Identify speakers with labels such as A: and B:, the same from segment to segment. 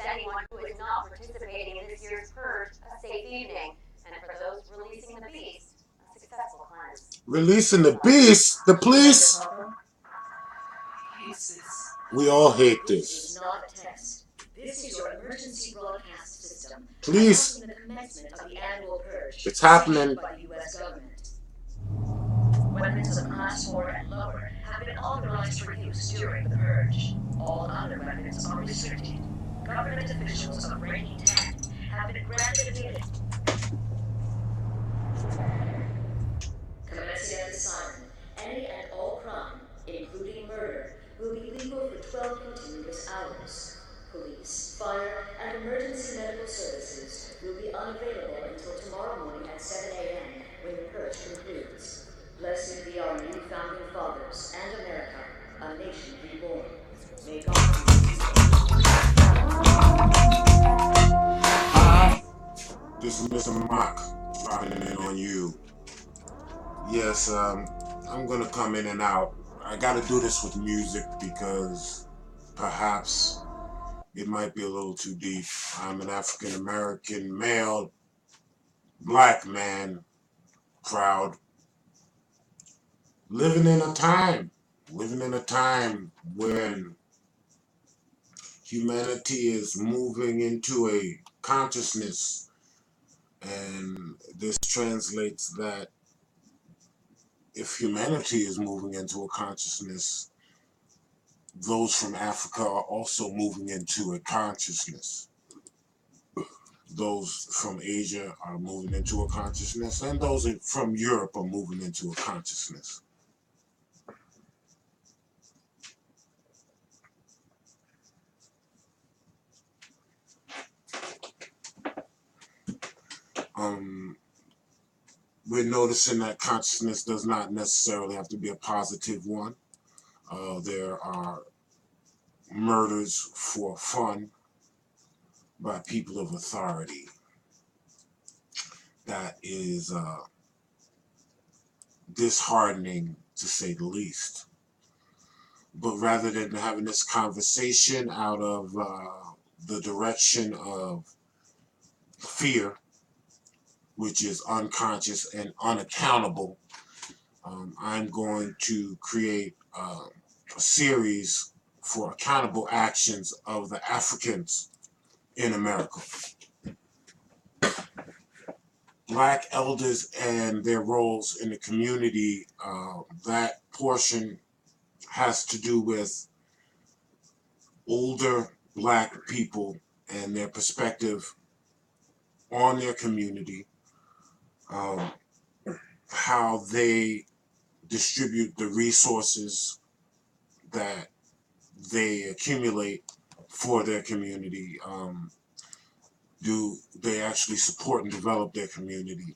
A: anyone who is not participating in this year's purge a safe evening, and for those releasing the beast, a successful cleanse. Releasing the beast? The police? We all hate this.
B: This is not a test. This is your emergency broadcast system.
A: Please.
B: The commencement of the annual purge.
A: It's happening.
B: By the U.S. government. Weapons of class 4 and lower have been authorized for use during the purge. All other weapons are restricted. Government officials of ranking 10 have been granted immunity. Commencing at the siren, any and all crime, including murder, will be legal for 12 continuous hours. Police, fire, and emergency medical services will be unavailable until tomorrow morning at 7 a.m. when the purge concludes. Blessed be our new founding fathers and America, a nation reborn. May God
A: This is Mr. Mock dropping in on you. Yes, I'm gonna come in and out. I gotta do this with music because perhaps it might be a little too deep. I'm an African American male, black man, proud. Living in a time when humanity is moving into a consciousness, and this translates that if humanity is moving into a consciousness, those from Africa are also moving into a consciousness. Those from Asia are moving into a consciousness, and those from Europe are moving into a consciousness. We're noticing that consciousness does not necessarily have to be a positive one. There are murders for fun by people of authority. That is disheartening, to say the least. But rather than having this conversation out of the direction of fear, which is unconscious and unaccountable, I'm going to create a series for accountable actions of the Africans in America. Black elders and their roles in the community, that portion has to do with older black people and their perspective on their community, how they distribute the resources that they accumulate for their community. Do they actually support and develop their community?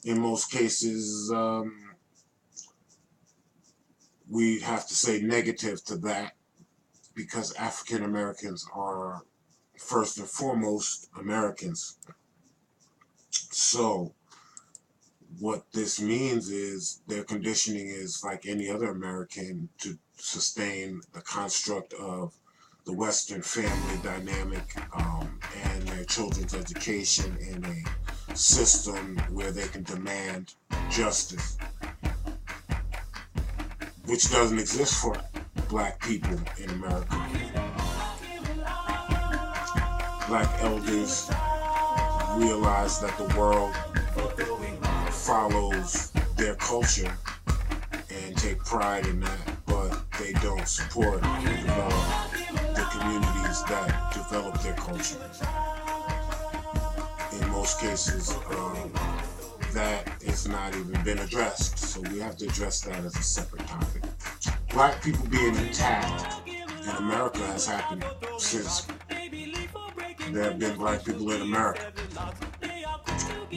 A: In most cases, we have to say negative to that, because African Americans are first and foremost Americans. So what this means is their conditioning is like any other American to sustain the construct of the Western family dynamic and their children's education in a system where they can demand justice, which doesn't exist for black people in America. Black elders realize that the world follows their culture and take pride in that, but they don't support and develop the communities that develop their culture. In most cases, that has not even been addressed, so we have to address that as a separate topic. Black people being attacked in America has happened since there have been black people in America.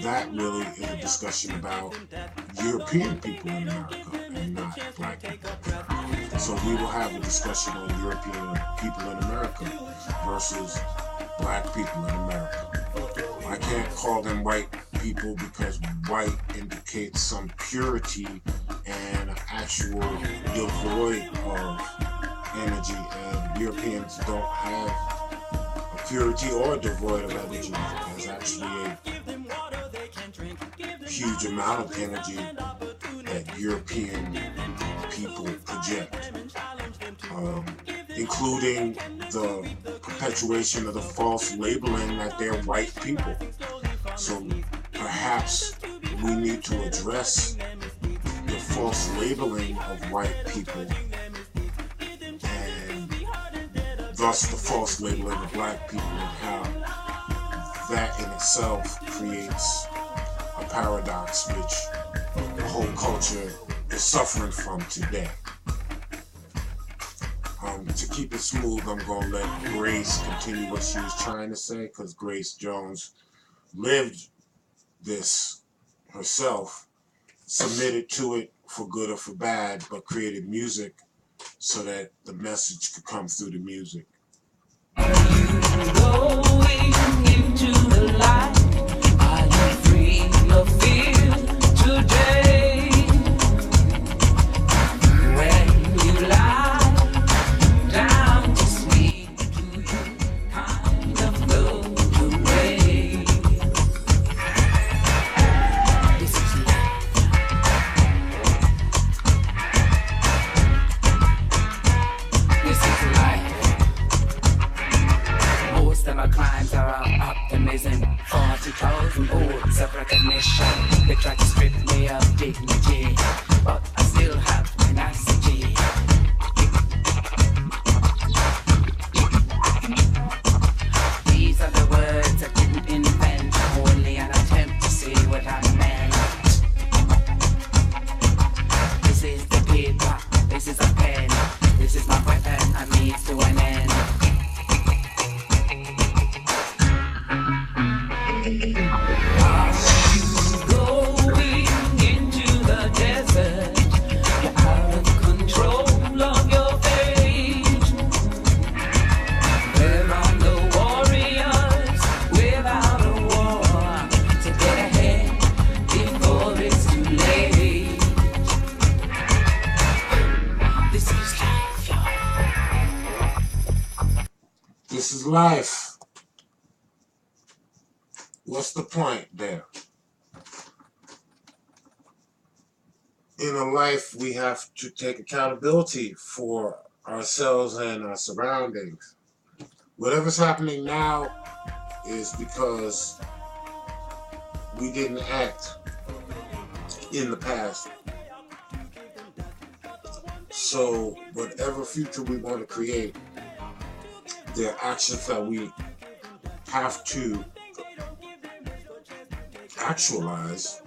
A: That really is a discussion about European people in America and not black people. So we will have a discussion on European people in America versus black people in America. I can't call them white people because white indicates some purity and actual devoid of energy, and Europeans don't have a purity or devoid of energy. There's actually a huge amount of energy that European people project, including the perpetuation of the false labeling that they're white people. So perhaps we need to address the false labeling of white people and thus the false labeling of black people, and how that in itself creates a paradox which the whole culture is suffering from today. To keep it smooth, I'm going to let Grace continue what she was trying to say, because Grace Jones lived this herself, submitted to it for good or for bad, but created music so that the message could come through the music.
C: Going into the light, are you free of fear today? When you lie down to sleep, do you kind of float away? This is life. This is life. Most of my crimes are all optimism. 40,000 votes of recognition. They try to strip me of dignity, but I still have tenacity. These are the words I didn't invent, only an attempt to say what I meant. This is the paper, this is a pen, this is my weapon, I means to an end. Going into the desert, you're out of control of your fate. Where are the warriors without a war to get ahead before it's too late? This is life, y'all.
A: This is life. What's the point there? In a life, we have to take accountability for ourselves and our surroundings. Whatever's happening now is because we didn't act in the past. So whatever future we want to create, there are actions that we have to actualize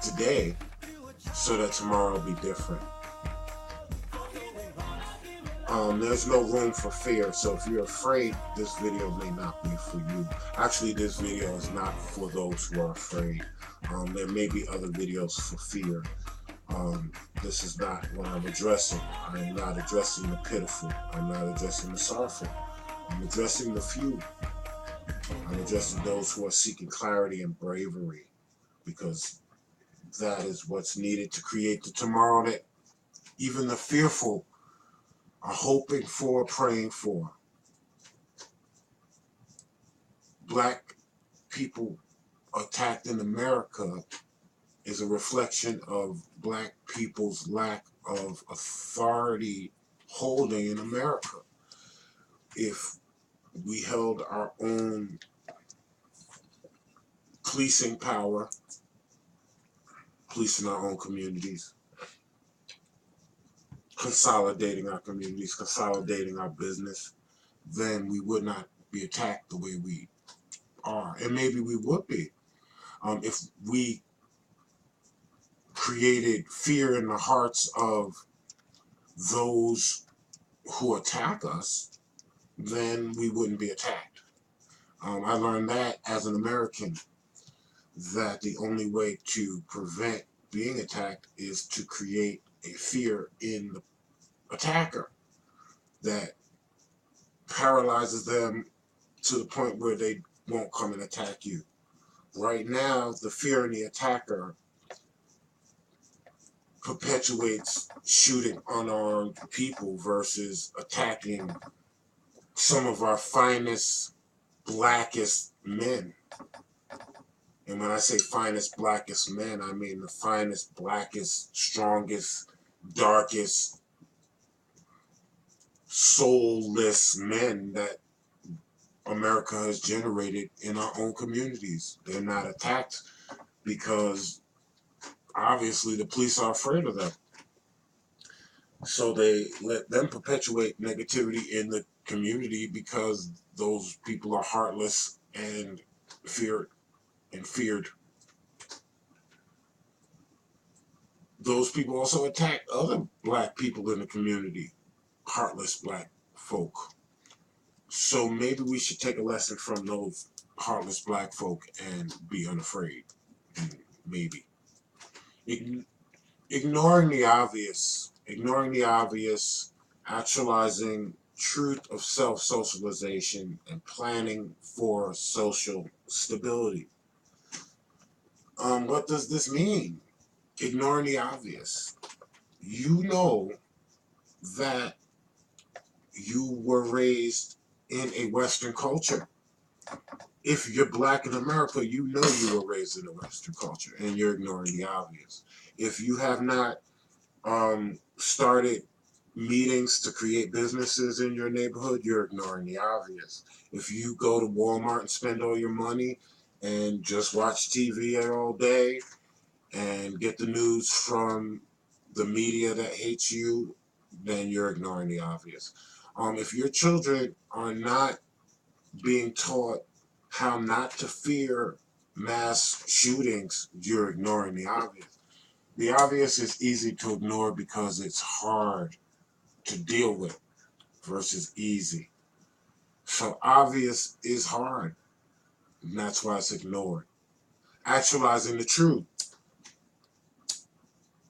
A: today so that tomorrow will be different. There's no room for fear, so if you're afraid, this video may not be for you. Actually, this video is not for those who are afraid. There may be other videos for fear. This is not what I'm addressing. I'm not addressing the pitiful. I'm not addressing the sorrowful. I'm addressing the few. I'm addressing those who are seeking clarity and bravery, because that is what's needed to create the tomorrow that even the fearful are hoping for, praying for. Black people attacked in America is a reflection of black people's lack of authority holding in America. If we held our own policing power, policing our own communities, consolidating our communities, consolidating our business, then we would not be attacked the way we are. And maybe we would be. If we created fear in the hearts of those who attack us, then we wouldn't be attacked. I learned that as an American, that the only way to prevent being attacked is to create a fear in the attacker that paralyzes them to the point where they won't come and attack you. Right now, the fear in the attacker perpetuates shooting unarmed people versus attacking some of our finest, blackest men. And when I say finest, blackest men, I mean the finest, blackest, strongest, darkest, soulless men that America has generated in our own communities. They're not attacked because obviously the police are afraid of them. So they let them perpetuate negativity in the community because those people are heartless and feared. Those people also attack other black people in the community, heartless black folk. So maybe we should take a lesson from those heartless black folk and be unafraid. Maybe. Ignoring the obvious, actualizing truth of self-socialization, and planning for social stability. What does this mean? Ignoring the obvious. You know that you were raised in a Western culture. If you're black in America, you know you were raised in a Western culture, and you're ignoring the obvious. If you have not started meetings to create businesses in your neighborhood, you're ignoring the obvious. If you go to Walmart and spend all your money and just watch TV all day and get the news from the media that hates you, then you're ignoring the obvious. If your children are not being taught how not to fear mass shootings, you're ignoring the obvious. The obvious is easy to ignore because it's hard to deal with versus easy. So obvious is hard, and that's why it's ignored. Actualizing the truth.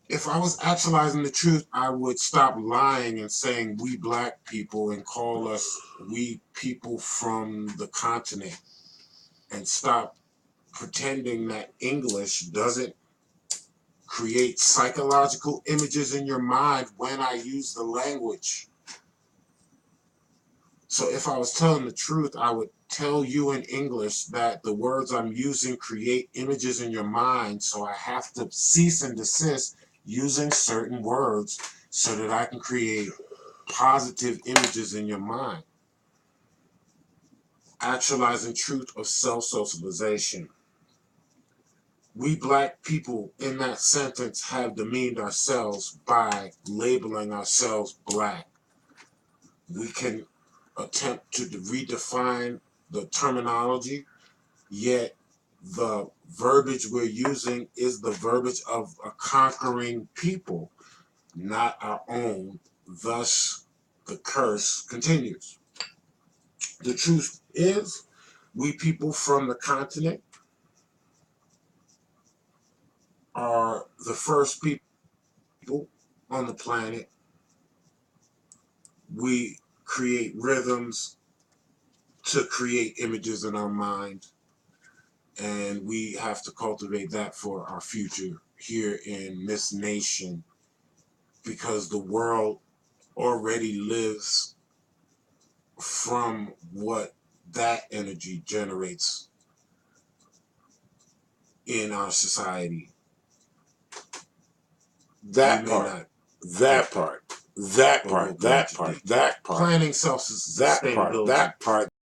A: If I was actualizing the truth, I would stop lying and saying we black people and call us we people from the continent, and stop pretending that English doesn't create psychological images in your mind when I use the language. So if I was telling the truth, I would tell you in English that the words I'm using create images in your mind, so I have to cease and desist using certain words so that I can create positive images in your mind. Actualizing truth of self-socialization. We black people in that sentence have demeaned ourselves by labeling ourselves black. We can attempt to redefine the terminology, yet the verbiage we're using is the verbiage of a conquering people, not our own. Thus, the curse continues. The truth is, we people from the continent are the first people on the planet. We create rhythms to create images in our mind, and we have to cultivate that for our future here in this nation, because the world already lives from what that energy generates in our society. That part. Planning self-sustainability. That part.